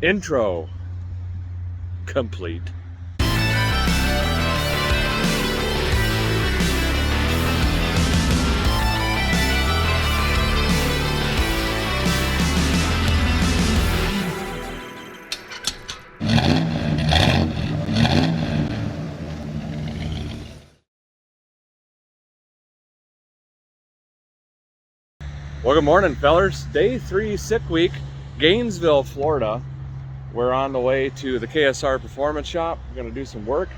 Intro complete. Well, good morning, fellers. Day 3 sick week, Gainesville, Florida. We're on the way to the KSR Performance Shop. We're gonna do some work.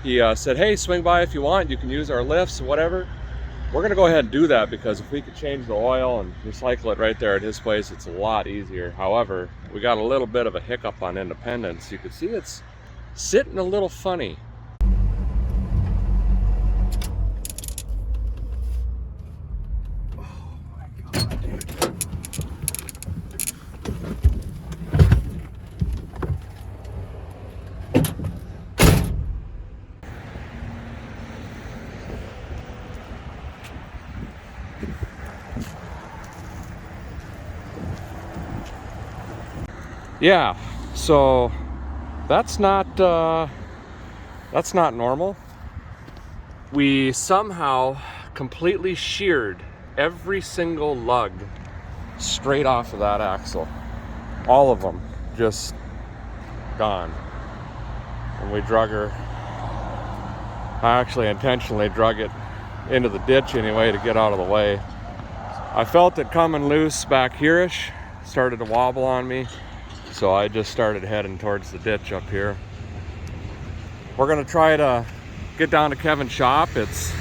He said, hey, swing by if you want. You can use our lifts, whatever. We're gonna go ahead and do that because if we could change the oil and recycle it right there at his place, it's a lot easier. However, we got a little bit of a hiccup on Independence. You can see it's sitting a little funny. Yeah, so that's not normal. We somehow completely sheared every single lug straight off of that axle. All of them just gone. And we drug her. I actually intentionally drug it into the ditch anyway to get out of the way. I felt it coming loose back here-ish, started to wobble on me. So I just started heading towards the ditch up here. We're gonna try to get down to Kevin's shop. It's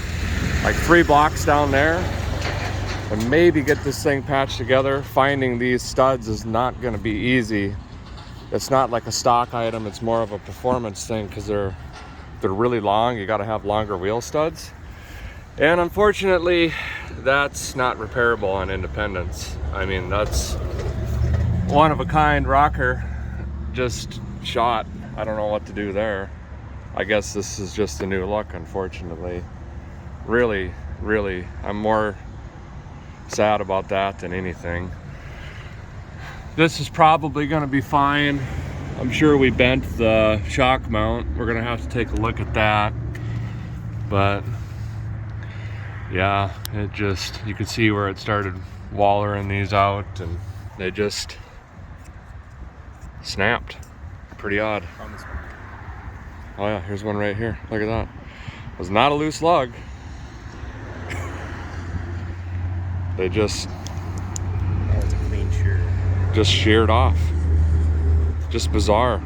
like 3 blocks down there, and maybe get this thing patched together. Finding these studs is not gonna be easy. It's not like a stock item, it's more of a performance thing because they're really long. You gotta have longer wheel studs. And unfortunately, that's not repairable on Independence. I mean, that's one of a kind rocker, just shot. I don't know what to do there. I guess this is just a new look, unfortunately. Really, I'm more sad about that than anything. This is probably gonna be fine. I'm sure we bent the shock mount. We're gonna have to take a look at that. But yeah, it just, you could see where it started wallering these out and they just snapped. Pretty odd. Oh yeah, here's one right here. Look at that. It was not a loose lug. They just, oh, it's a clean shear. Just sheared off. Just bizarre.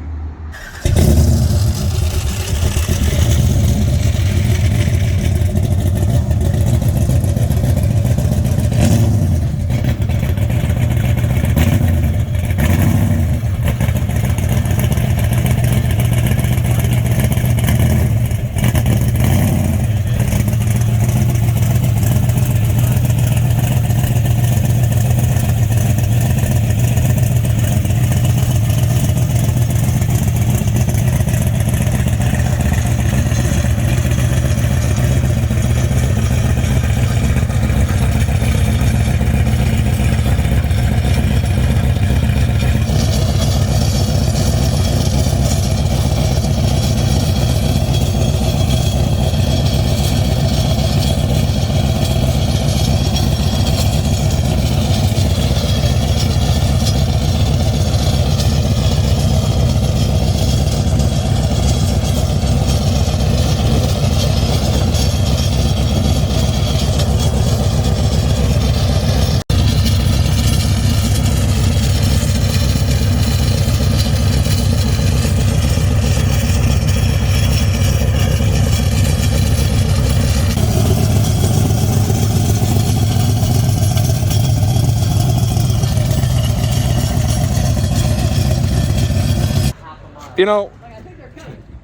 You know,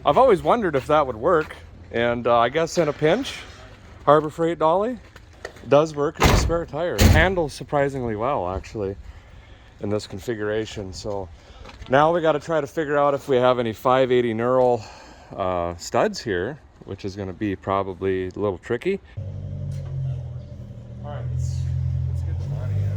I've always wondered if that would work, and I guess in a pinch, Harbor Freight Dolly does work as a spare tire. It handles surprisingly well, actually, in this configuration. So now we got to try to figure out if we have any 580 knurl studs here, which is going to be probably a little tricky. All right, let's get the money in.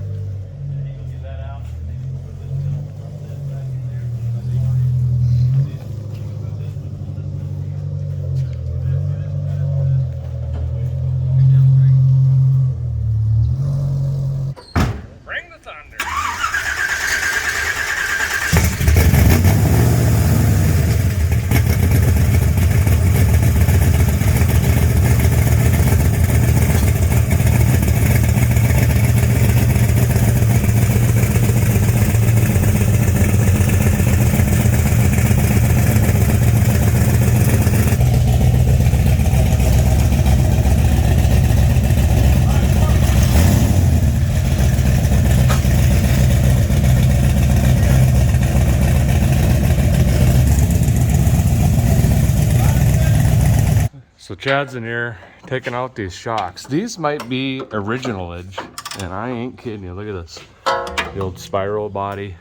Chad's in here taking out these shocks. These might be originalage, and I ain't kidding you. Look at this. The old spiral body.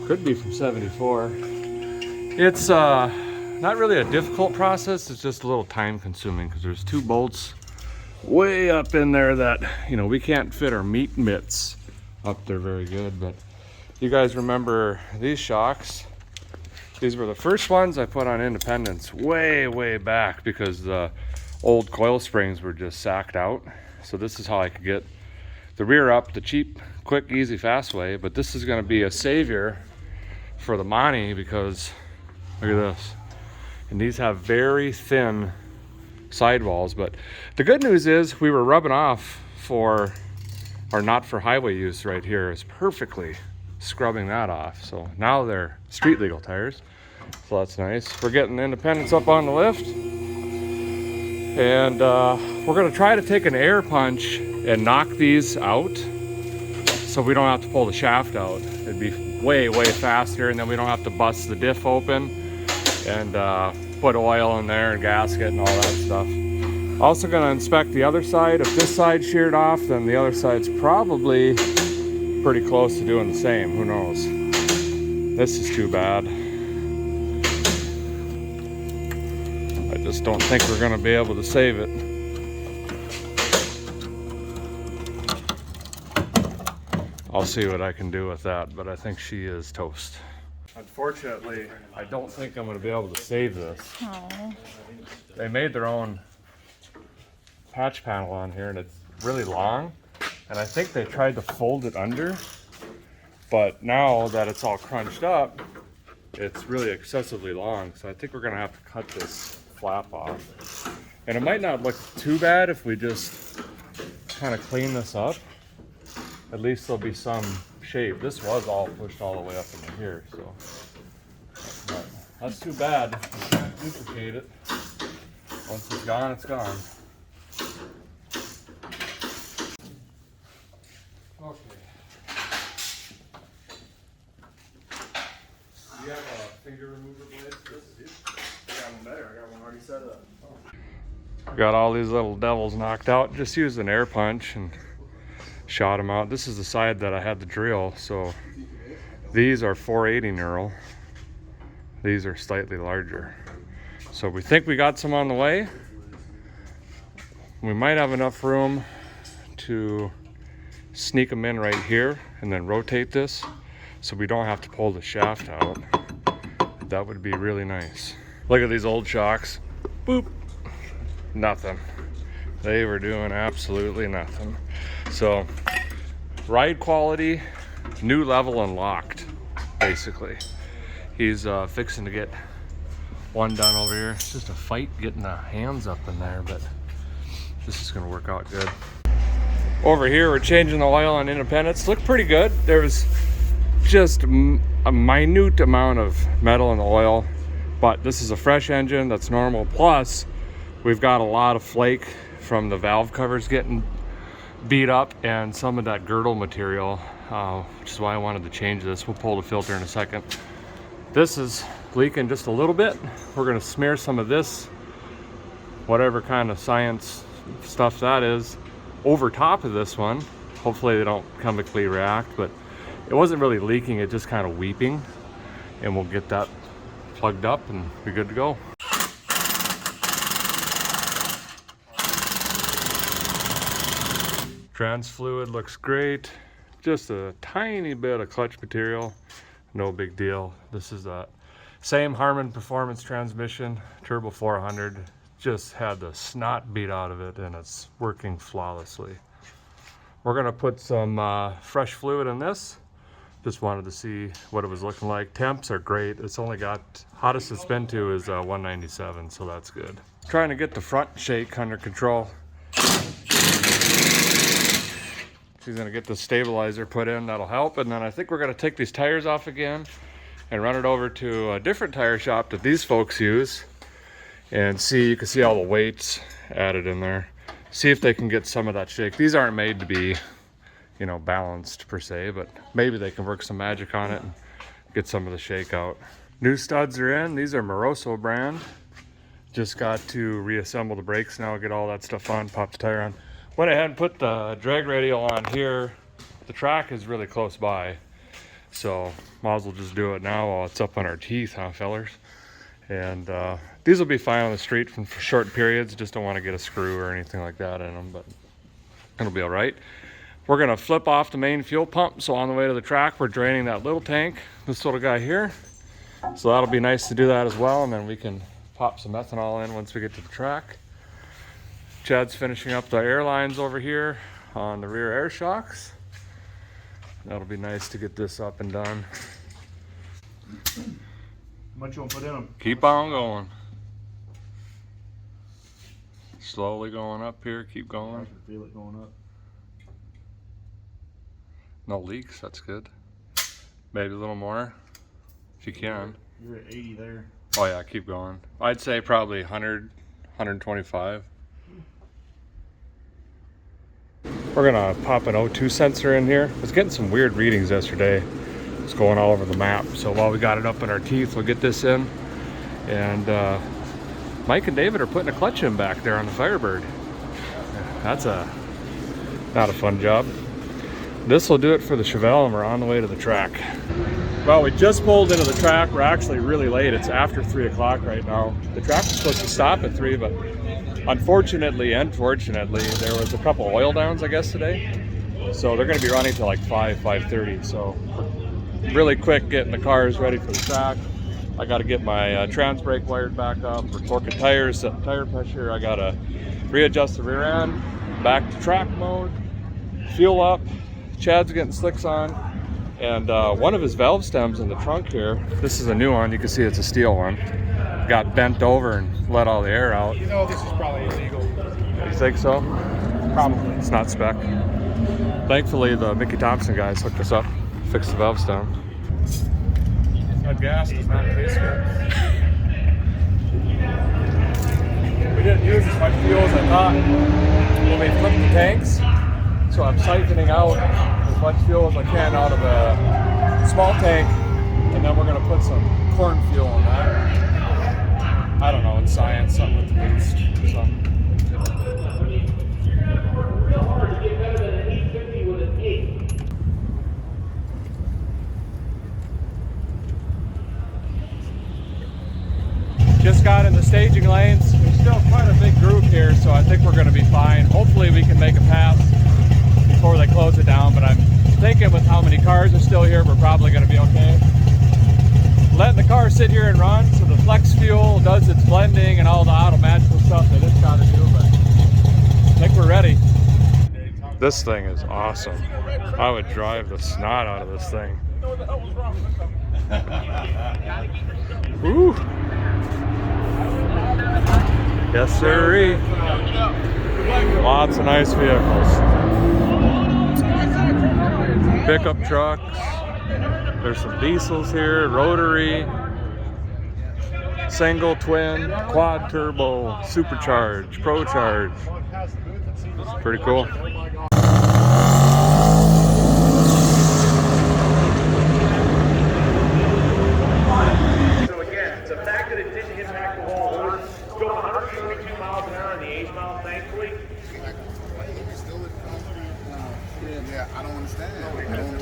Could be from 74. It's not really a difficult process. It's just a little time consuming because there's 2 bolts way up in there that, you know, we can't fit our meat mitts up there very good. But you guys remember these shocks? These were the first ones I put on Independence way back because the old coil springs were just sacked out. So this is how I could get the rear up the cheap, quick, easy, fast way. But this is going to be a savior for the Monty because look at this. And these have very thin sidewalls. But the good news is we were rubbing off for our not for highway use right here is perfectly scrubbing that off. So now they're street legal tires. So that's nice. We're getting Independence up on the lift. And we're gonna try to take an air punch and knock these out so we don't have to pull the shaft out. It'd be way faster, and then we don't have to bust the diff open and put oil in there and gasket and all that stuff. Also gonna inspect the other side. If this side's sheared off, then the other side's probably pretty close to doing the same. Who knows? This is too bad. I just don't think we're gonna be able to save it. I'll see what I can do with that, but I think she is toast. Unfortunately, I don't think I'm gonna be able to save this. Aww. They made their own patch panel on here, and it's really long. And I think they tried to fold it under, but now that it's all crunched up, it's really excessively long. So I think we're gonna have to cut this flap off. And it might not look too bad if we just kind of clean this up. At least there'll be some shape. This was all pushed all the way up into here, so. But that's too bad. We can't duplicate it. Once it's gone, it's gone. Okay. Do you have a finger remover blade? I got one better. I got one already set up. Oh. Got all these little devils knocked out. Just used an air punch and shot them out. This is the side that I had the drill. So these are 480 knurl. These are slightly larger. So we think we got some on the way. We might have enough room to sneak them in right here and then rotate this so we don't have to pull the shaft out. That would be really nice. Look at these old shocks. Boop. Nothing. They were doing absolutely nothing. So ride quality, new level unlocked, basically. He's fixing to get one done over here. It's just a fight getting the hands up in there, but this is gonna work out good. Over here, we're changing the oil on Independence. Looked pretty good. There was just a minute amount of metal in the oil, but this is a fresh engine, that's normal. Plus, we've got a lot of flake from the valve covers getting beat up and some of that girdle material, which is why I wanted to change this. We'll pull the filter in a second. This is leaking just a little bit. We're gonna smear some of this, whatever kind of science stuff that is, over top of this one. Hopefully they don't chemically react, but it wasn't really leaking, it just kind of weeping. And we'll get that plugged up and be good to go. Trans fluid looks great. Just a tiny bit of clutch material, no big deal. This is a same Harman Performance transmission, Turbo 400. Just had the snot beat out of it and it's working flawlessly. We're gonna put some fresh fluid in this. Just wanted to see what it was looking like. Temps are great. It's only got, hottest it's been to is 197, so that's good. Trying to get the front shake under control. She's gonna get the stabilizer put in, that'll help. And then I think we're gonna take these tires off again and run it over to a different tire shop that these folks use and see, you can see all the weights added in there. See if they can get some of that shake. These aren't made to be, you know, balanced per se, but maybe they can work some magic on it and get some of the shake out. New studs are in. These are Moroso brand. Just got to reassemble the brakes now, get all that stuff on, pop the tire on. Went ahead and put the drag radial on here. The track is really close by, so might as well just do it now while it's up on our teeth, huh, fellers? And these will be fine on the street for short periods. Just don't want to get a screw or anything like that in them, but it'll be all right. We're gonna flip off the main fuel pump, so on the way to the track, we're draining that little tank, this little guy here. So that'll be nice to do that as well, and then we can pop some ethanol in once we get to the track. Chad's finishing up the air lines over here on the rear air shocks. That'll be nice to get this up and done. How much you want to put in them? Keep on going. Slowly going up here, keep going. I can feel it going up. No leaks, that's good. Maybe a little more, if you can. You're at 80 there. Oh yeah, keep going. I'd say probably 100, 125. We're gonna pop an O2 sensor in here. I was getting some weird readings yesterday. It's going all over the map. So while we got it up in our teeth, we'll get this in. And Mike and David are putting a clutch in back there on the Firebird. That's not a fun job. This will do it for the Chevelle, and we're on the way to the track. Well, we just pulled into the track. We're actually really late. It's after 3 o'clock right now. The track was supposed to stop at 3, but unfortunately and fortunately, there was a couple oil downs, I guess, today. So they're going to be running till like 5:30. So really quick getting the cars ready for the track. I got to get my trans brake wired back up, or torque tires, set the tire pressure. I got to readjust the rear end, back to track mode, fuel up. Chad's getting slicks on, and one of his valve stems in the trunk here, this is a new one, you can see it's a steel one, got bent over and let all the air out. You know, this is probably illegal. You think so? Probably. It's not spec. Thankfully the Mickey Thompson guys hooked us up, fixed the valve stem. That gas does not taste good. We didn't use as much fuel as I thought when we flipped the tanks. So I'm siphoning out as much fuel as I can out of the small tank, and then we're going to put some corn fuel in that. I don't know, it's science, something with the boost. So. Just got in the staging lanes. There's still quite a big group here, so I think we're going to be fine. Hopefully we can make a pass before they close it down, but I'm thinking with how many cars are still here, we're probably going to be okay. Letting the car sit here and run, so the flex fuel does its blending and all the automagical stuff that it's got to do, but I think we're ready. This thing is awesome. I would drive the snot out of this thing. Woo! Yes, sirree. Lots of nice vehicles. Pickup trucks. There's some diesels here, rotary, single, twin, quad turbo, supercharge, pro charge. Pretty cool. So again, the fact that it didn't impact the whole order, it's going 132 miles an hour on the 8 mile, thankfully. Yeah, I don't understand. I don't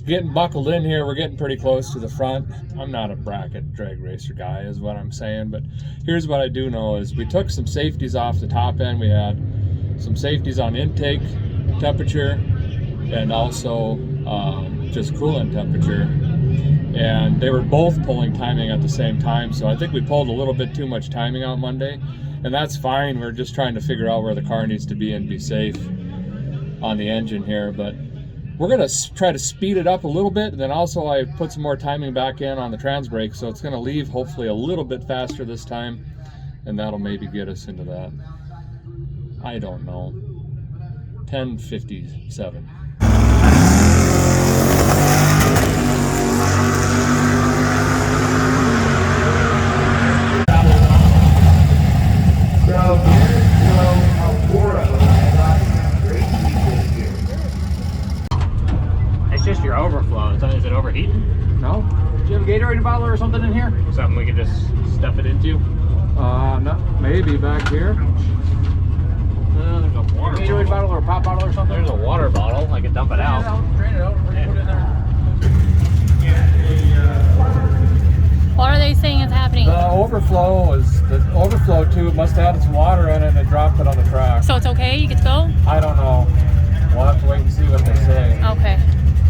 Getting buckled in here, we're getting pretty close to the front. I'm not a bracket drag racer guy is what I'm saying, but here's what I do know is we took some safeties off the top end. We had some safeties on intake temperature and also just coolant temperature, and they were both pulling timing at the same time, so I think we pulled a little bit too much timing out Monday, and that's fine. We're just trying to figure out where the car needs to be and be safe on the engine here, but we're gonna try to speed it up a little bit, and then also I put some more timing back in on the trans brake, so it's gonna leave hopefully a little bit faster this time, and that'll maybe get us into that, I don't know, 10:57. It's just your your overflow? Is it overheating? No? Do you have a Gatorade bottle or something in here? Something we can just stuff it into? No, maybe back here. There's a water Gatorade bottle or a pop bottle or something? There's a water bottle. I can dump it out. Drain it out. Put it in there. What are they saying is happening? The overflow tube must have had some water in it and it dropped it on the track. So it's okay? You get to go? I don't know. We'll have to wait and see what they say. Okay.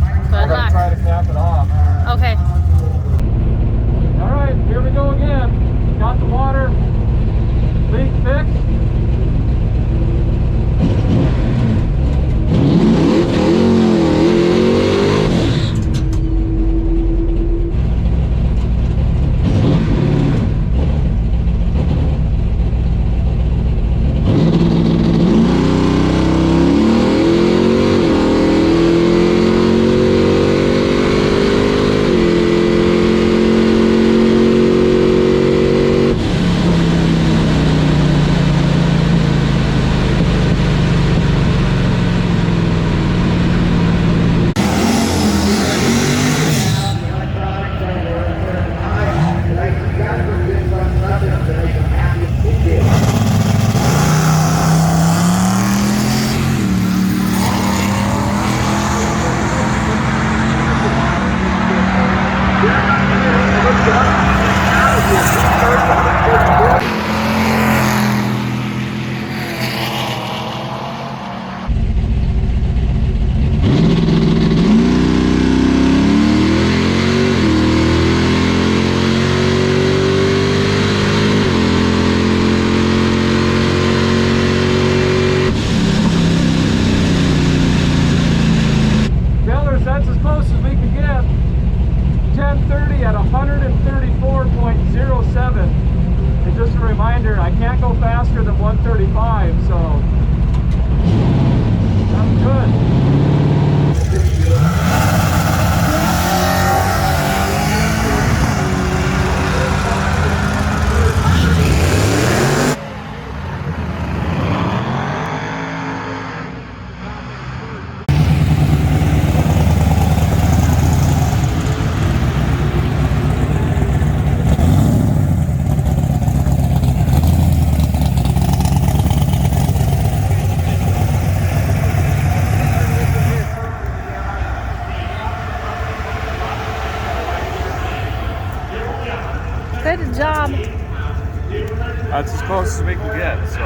We're Good gonna luck. try to cap it off. Okay. All right, here we go again. Got the water leak fixed. That's as close as we can get. 1030 at 134.07. And just a reminder, I can't go faster than 135, so that's good. Good job. That's as close as we can get, so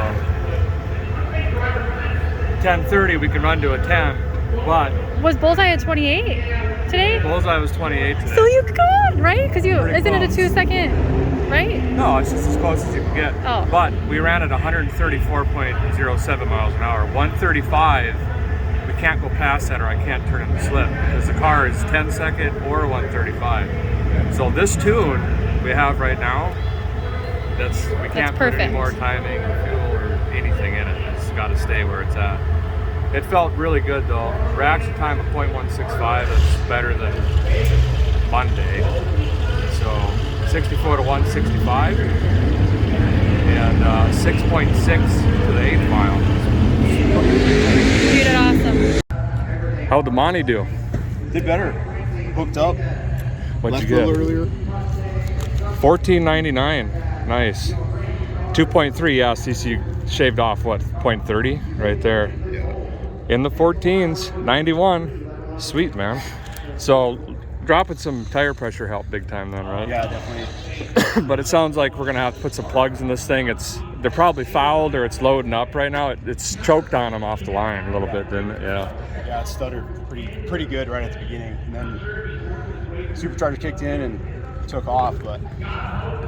10:30 we can run to a 10, but Was Bullseye at 28 today? Bullseye was 28 today. So you could, right? Because you Pretty isn't it a close. 2-second, right? No, it's just as close as you can get. Oh. But we ran at 134.07 miles an hour. 135, we can't go past that or I can't turn in the slip because the car is 10 second or 135. So this tune we have right now, we can't put any perfect. more timing, fuel, or anything in it. It's got to stay where it's at. It felt really good though. Reaction time of 0.165 is better than Monday. So 64 to 165 and 6.6 to the 8th mile. You did awesome. How'd the Monty do? Did better. Hooked up. What'd Left you a get? little earlier. 14.99. Nice. 2.3. Yeah, CC shaved off what? 0.30 right there. In the 14s. 91. Sweet, man. So dropping some tire pressure helped big time then, right? Yeah, definitely. But it sounds like we're gonna have to put some plugs in this thing. They're probably fouled or it's loading up right now. It's choked on them off the line a little bit, didn't it? Yeah. Yeah, it stuttered pretty good right at the beginning, and then supercharger kicked in and took off. But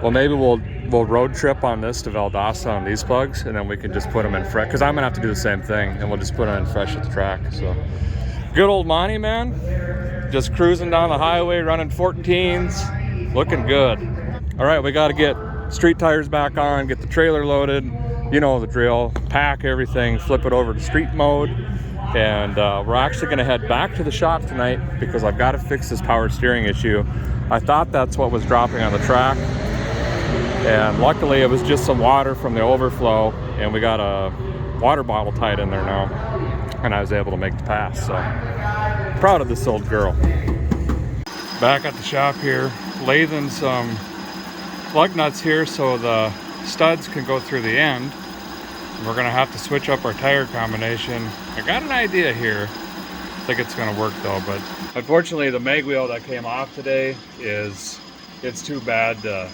Well, maybe we'll road trip on this to Valdosta on these plugs, and then we can just put them in fresh. Because I'm gonna have to do the same thing, and we'll just put them in fresh at the track. So, good old Monty, man. Just cruising down the highway, running 14s, looking good. All right, we got to get street tires back on, get the trailer loaded. You know the drill. Pack everything, flip it over to street mode, and we're actually gonna head back to the shop tonight because I've got to fix this power steering issue. I thought that's what was dropping on the track, and luckily it was just some water from the overflow, and we got a water bottle tied in there now. and I was able to make the pass. So proud of this old girl. Back at the shop here, lathing some lug nuts here so the studs can go through the end. We're gonna have to switch up our tire combination. I got an idea here. I think it's gonna work though, but unfortunately the mag wheel that came off today it's too bad to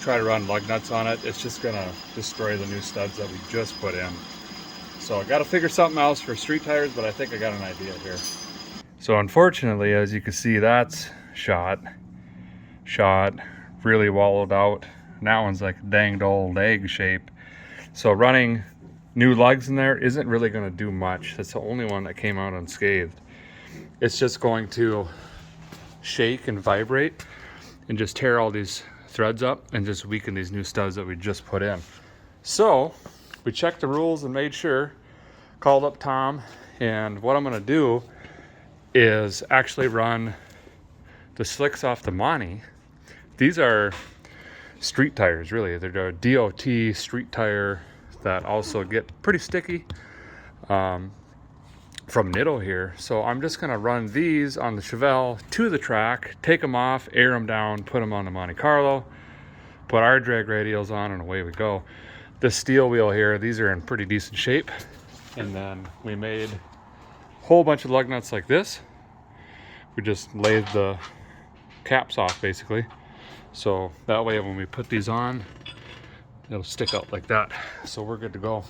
try to run lug nuts on it. It's just gonna destroy the new studs that we just put in. So I gotta figure something else for street tires, but I think I got an idea here. So unfortunately, as you can see, that's shot, really wallowed out. And that one's like a danged old egg shape. So running new lugs in there isn't really gonna do much. That's the only one that came out unscathed. It's just going to shake and vibrate and just tear all these threads up and just weaken these new studs that we just put in. So we checked the rules and made sure, called up Tom, and what I'm gonna do is actually run the slicks off the Monty. These are street tires, really. They're a DOT street tire that also get pretty sticky from Nitto here. So I'm just gonna run these on the Chevelle to the track, take them off, air them down, put them on the Monte Carlo, put our drag radials on, and away we go. This steel wheel here, these are in pretty decent shape. And then we made a whole bunch of lug nuts like this. We just laid the caps off basically. So that way when we put these on, it'll stick out like that. So we're good to go.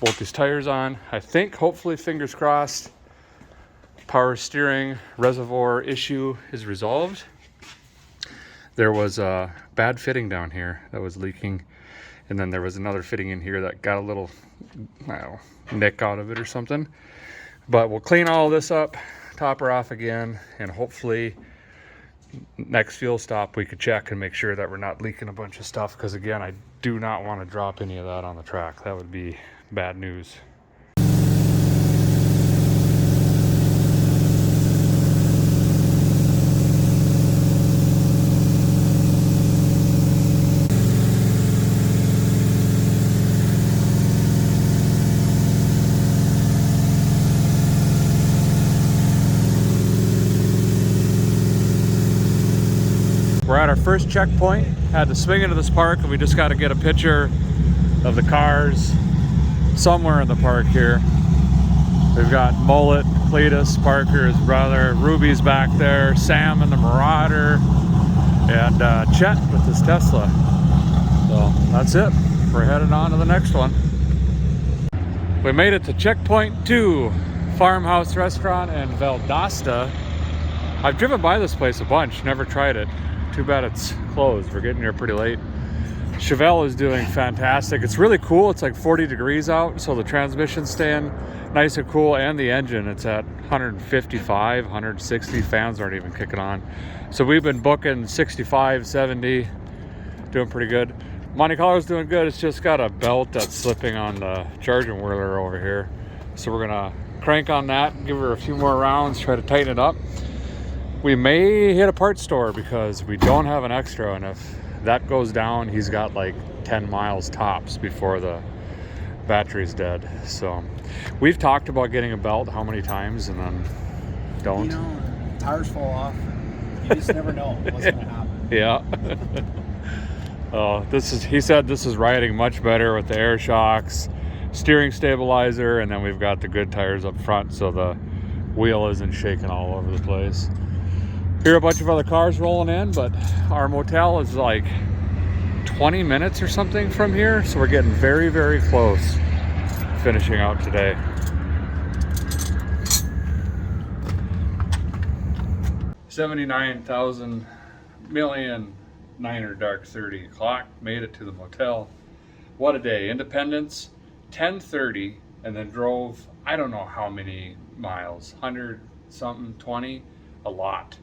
Bolt these tires on. I think, hopefully, fingers crossed, power steering reservoir issue is resolved. There was a bad fitting down here that was leaking. And then there was another fitting in here that got a little, I don't know, nick out of it or something. But we'll clean all this up, top her off again, and hopefully next fuel stop we could check and make sure that we're not leaking a bunch of stuff, because again, I do not want to drop any of that on the track. That would be bad news. We're at our first checkpoint. Had to swing into this park, and we just got to get a picture of the cars somewhere in the park here. We've got Mullet, Cletus, Parker, his brother, Ruby's back there, Sam and the Marauder, and Chet with his Tesla. So that's it. We're headed on to the next one. We made it to checkpoint 2, Farmhouse Restaurant in Valdosta. I've driven by this place a bunch, never tried it. Too bad it's closed. We're getting here pretty late. Chevelle is doing fantastic. It's really cool. It's like 40 degrees out, so the transmission's staying nice and cool, and the engine, it's at 155, 160. Fans aren't even kicking on. So we've been booking 65, 70, doing pretty good. Monte Carlo's doing good. It's just got a belt that's slipping on the charging whirler over here. So we're gonna crank on that, give her a few more rounds, try to tighten it up. We may hit a parts store because we don't have an extra, and if that goes down, he's got like 10 miles tops before the battery's dead. So we've talked about getting a belt how many times, and then don't. You know, tires fall off. You just never know what's gonna happen. Yeah. He said this is riding much better with the air shocks, steering stabilizer, and then we've got the good tires up front, so the wheel isn't shaking all over the place. Hear a bunch of other cars rolling in, but our motel is like 20 minutes or something from here, so we're getting very, very close finishing out today. $79,000 million 9er dark 30 clock, made it to the motel. What a day. Independence 10:30, and then drove I don't know how many miles, 100 something, 20, a lot.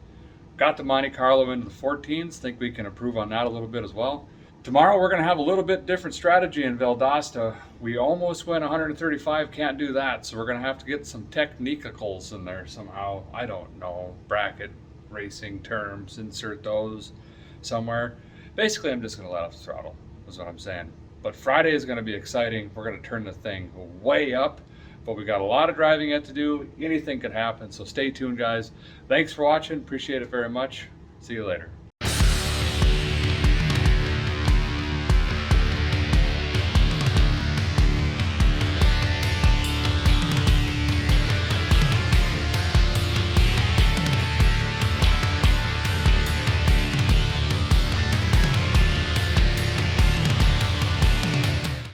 Got the Monte Carlo into the 14s. Think we can improve on that a little bit as well. Tomorrow we're going to have a little bit different strategy in Valdosta. We almost went 135, can't do that, so we're going to have to get some technicals in there somehow. I don't know, bracket racing terms, insert those somewhere. Basically, I'm just going to let off the throttle, is what I'm saying. But Friday is going to be exciting. We're going to turn the thing way up, but we got a lot of driving yet to do. Anything could happen, so stay tuned, guys. Thanks for watching. Appreciate it very much. See you later.